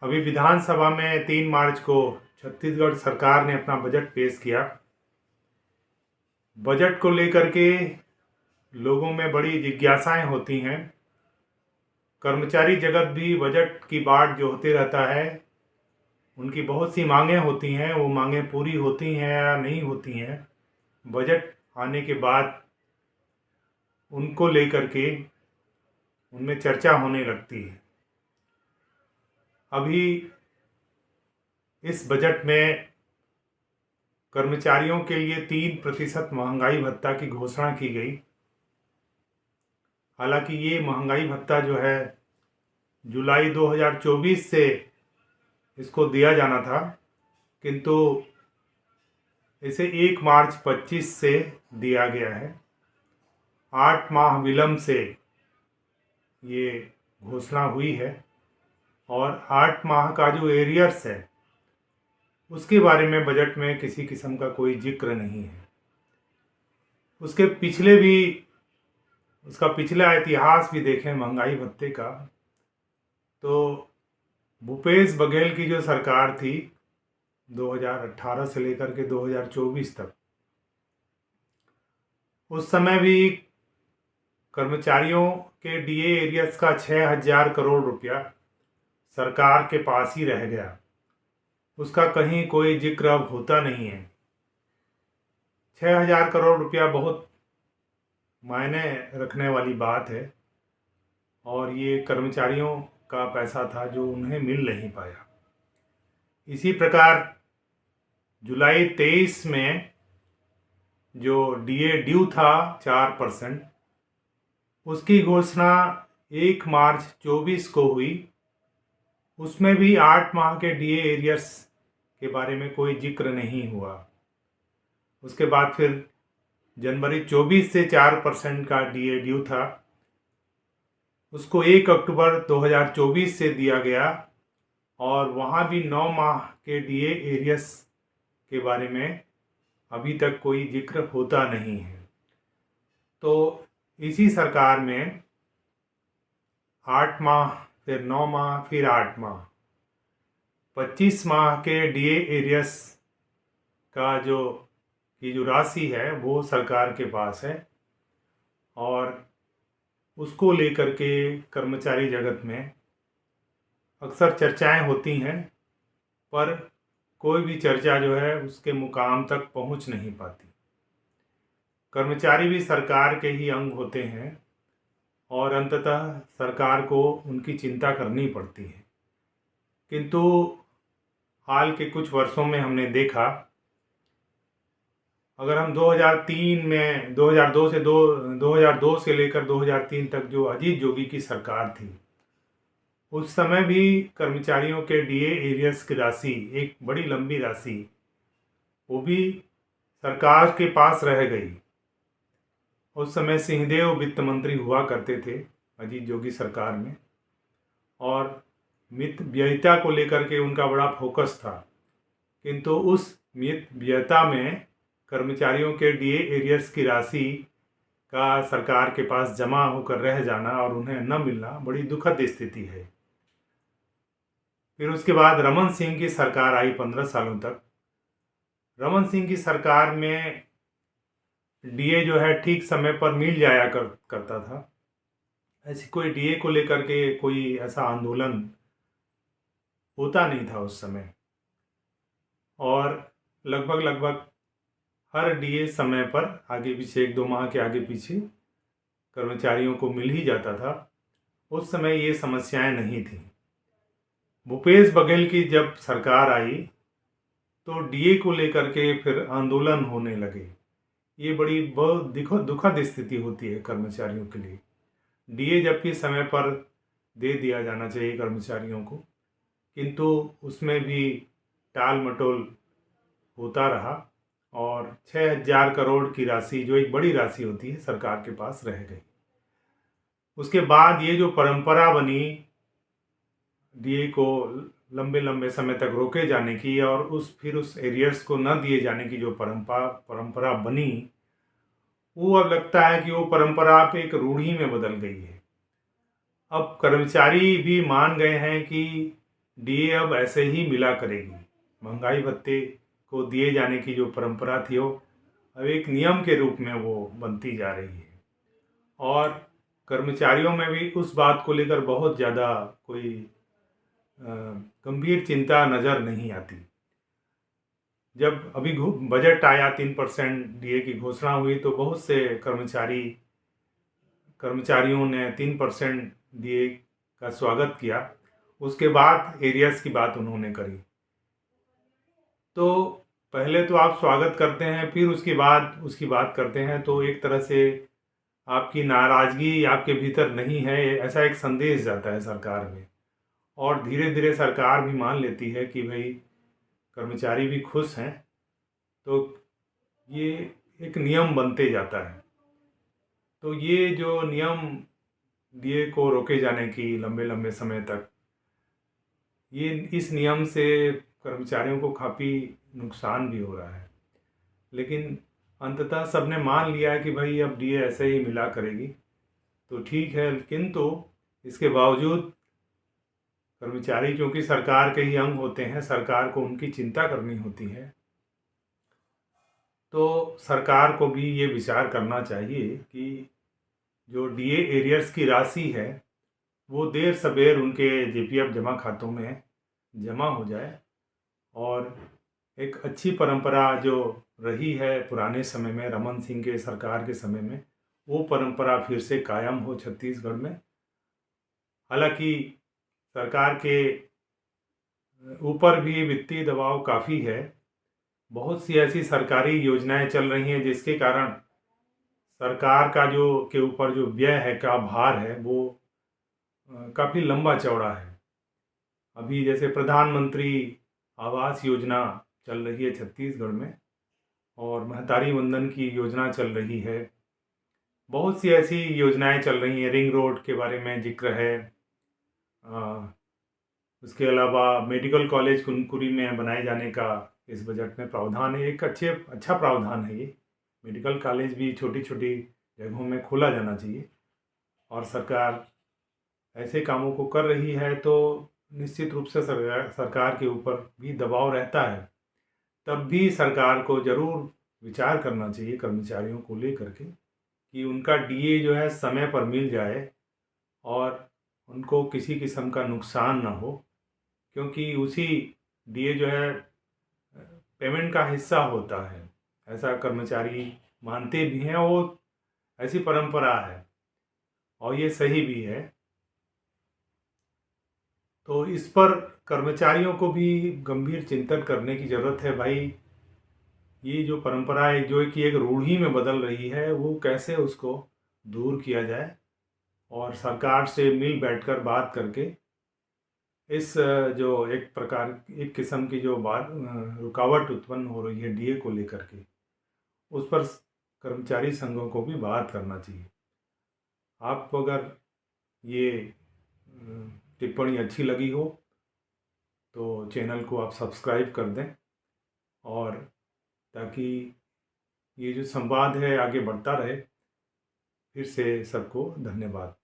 अभी विधानसभा में 3 मार्च को छत्तीसगढ़ सरकार ने अपना बजट पेश किया। बजट को लेकर के लोगों में बड़ी जिज्ञासाएं होती हैं। कर्मचारी जगत भी बजट की बाट जोहते रहता है। उनकी बहुत सी मांगें होती हैं, वो मांगें पूरी होती हैं या नहीं होती हैं। बजट आने के बाद उनको लेकर के उनमें चर्चा होने लगती है। अभी इस बजट में कर्मचारियों के लिए 3% महंगाई भत्ता की घोषणा की गई। हालांकि ये महंगाई भत्ता जो है जुलाई 2024 से इसको दिया जाना था, किंतु इसे 1 मार्च 25 से दिया गया है। 8 माह विलंब से ये घोषणा हुई है और 8 माह का जो एरियर्स है उसके बारे में बजट में किसी किस्म का कोई जिक्र नहीं है। उसके पिछले भी उसका पिछला इतिहास भी देखें महंगाई भत्ते का, तो भूपेश बघेल की जो सरकार थी 2018 से लेकर के 2024 तक, उस समय भी कर्मचारियों के डीए एरियर्स का 6,000 करोड़ रुपया सरकार के पास ही रह गया। उसका कहीं कोई जिक्र अब होता नहीं है। 6,000 करोड़ रुपया बहुत मायने रखने वाली बात है और ये कर्मचारियों का पैसा था जो उन्हें मिल नहीं पाया। इसी प्रकार जुलाई 23 में जो डीए ड्यू था 4%, उसकी घोषणा 1 मार्च 24 को हुई। उसमें भी 8 माह के डीए एरियर्स के बारे में कोई जिक्र नहीं हुआ। उसके बाद फिर जनवरी 24 से 4% का डीए ड्यू था, उसको 1 अक्टूबर 2024 से दिया गया और वहाँ भी 9 माह के डीए एरियर्स के बारे में अभी तक कोई जिक्र होता नहीं है। तो इसी सरकार में 8 माह, फिर 9 माह, फिर 8 माह, 25 माह के डीए एरियर्स का जो राशि है वो सरकार के पास है और उसको लेकर के कर्मचारी जगत में अक्सर चर्चाएं होती हैं, पर कोई भी चर्चा जो है उसके मुकाम तक पहुंच नहीं पाती। कर्मचारी भी सरकार के ही अंग होते हैं और अंततः सरकार को उनकी चिंता करनी पड़ती है। किंतु हाल के कुछ वर्षों में हमने देखा, अगर हम 2002 से लेकर 2003 तक जो अजीत जोगी की सरकार थी, उस समय भी कर्मचारियों के डीए एरियर्स की राशि, एक बड़ी लंबी राशि, वो भी सरकार के पास रह गई। उस समय सिंहदेव वित्त मंत्री हुआ करते थे अजीत जोगी सरकार में और मित व्ययिता को लेकर के उनका बड़ा फोकस था। किंतु उस मित व्ययिता में कर्मचारियों के डीए एरियर्स की राशि का सरकार के पास जमा होकर रह जाना और उन्हें न मिलना बड़ी दुखद स्थिति है। फिर उसके बाद रमन सिंह की सरकार आई 15 सालों तक। रमन सिंह की सरकार में डीए जो है ठीक समय पर मिल जाया करता था। ऐसी कोई डीए को लेकर के कोई ऐसा आंदोलन होता नहीं था उस समय और लगभग हर डीए समय पर आगे पीछे 1-2 माह के आगे पीछे कर्मचारियों को मिल ही जाता था। उस समय ये समस्याएं नहीं थी। भूपेश बघेल की जब सरकार आई तो डीए को लेकर के फिर आंदोलन होने लगे। ये बड़ी बहुत दुखद स्थिति होती है कर्मचारियों के लिए। डीए जबकि समय पर दे दिया जाना चाहिए कर्मचारियों को, किंतु उसमें भी टाल मटोल होता रहा और 6,000 करोड़ की राशि, जो एक बड़ी राशि होती है, सरकार के पास रह गई। उसके बाद ये जो परंपरा बनी डीए को लंबे लंबे समय तक रोके जाने की और फिर उस एरियर्स को न दिए जाने की जो परंपरा बनी, वो अब लगता है कि वो परंपरा अब एक रूढ़ी में बदल गई है। अब कर्मचारी भी मान गए हैं कि डीए अब ऐसे ही मिला करेगी। महंगाई भत्ते को दिए जाने की जो परंपरा थी वो अब एक नियम के रूप में वो बनती जा रही है। और कर्मचारियों में भी उस बात को लेकर बहुत ज़्यादा कोई गंभीर चिंता नज़र नहीं आती। जब अभी बजट आया 3% डीए की घोषणा हुई तो बहुत से कर्मचारियों ने 3% डीए का स्वागत किया। उसके बाद एरियर्स की बात उन्होंने करी। तो पहले तो आप स्वागत करते हैं, फिर उसकी बात करते हैं, तो एक तरह से आपकी नाराज़गी आपके भीतर नहीं है, ऐसा एक संदेश जाता है सरकार में। और धीरे धीरे सरकार भी मान लेती है कि भाई कर्मचारी भी खुश हैं, तो ये एक नियम बनते जाता है। तो ये जो नियम डीए को रोके जाने की लंबे लंबे समय तक, ये इस नियम से कर्मचारियों को काफ़ी नुकसान भी हो रहा है। लेकिन अंततः सबने मान लिया है कि भाई अब डीए ऐसे ही मिला करेगी, तो ठीक है। किंतु इसके बावजूद कर्मचारी क्योंकि सरकार के ही अंग होते हैं, सरकार को उनकी चिंता करनी होती है, तो सरकार को भी ये विचार करना चाहिए कि जो डीए एरियर्स की राशि है वो देर सबेर उनके जीपीएफ जमा खातों में जमा हो जाए। और एक अच्छी परंपरा जो रही है पुराने समय में, रमन सिंह के सरकार के समय में, वो परंपरा फिर से कायम हो छत्तीसगढ़ में। हालांकि सरकार के ऊपर भी वित्तीय दबाव काफ़ी है। बहुत सी ऐसी सरकारी योजनाएं चल रही हैं जिसके कारण सरकार का जो के ऊपर जो व्यय है का भार है वो काफ़ी लंबा चौड़ा है। अभी जैसे प्रधानमंत्री आवास योजना चल रही है छत्तीसगढ़ में, और महतारी वंदन की योजना चल रही है। बहुत सी ऐसी योजनाएं चल रही हैं, रिंग रोड के बारे में जिक्र है। उसके अलावा मेडिकल कॉलेज कुनकुरी में बनाए जाने का इस बजट में प्रावधान है। एक अच्छा प्रावधान है ये। मेडिकल कॉलेज भी छोटी छोटी जगहों में खोला जाना चाहिए, और सरकार ऐसे कामों को कर रही है तो निश्चित रूप से सरकार के ऊपर भी दबाव रहता है। तब भी सरकार को ज़रूर विचार करना चाहिए कर्मचारियों को लेकर के कि उनका डीए जो है समय पर मिल जाए और उनको किसी किस्म का नुकसान ना हो, क्योंकि उसी डीए जो है पेमेंट का हिस्सा होता है, ऐसा कर्मचारी मानते भी हैं। वो ऐसी परंपरा है और ये सही भी है। तो इस पर कर्मचारियों को भी गंभीर चिंतन करने की ज़रूरत है। भाई ये जो परंपरा है जो कि एक रूढ़ी में बदल रही है, वो कैसे उसको दूर किया जाए, और सरकार से मिल बैठकर बात करके इस जो एक किस्म की जो बात रुकावट उत्पन्न हो रही है डीए को लेकर के, उस पर कर्मचारी संघों को भी बात करना चाहिए। आपको अगर ये टिप्पणी अच्छी लगी हो तो चैनल को आप सब्सक्राइब कर दें, और ताकि ये जो संवाद है आगे बढ़ता रहे। फिर से सबको धन्यवाद।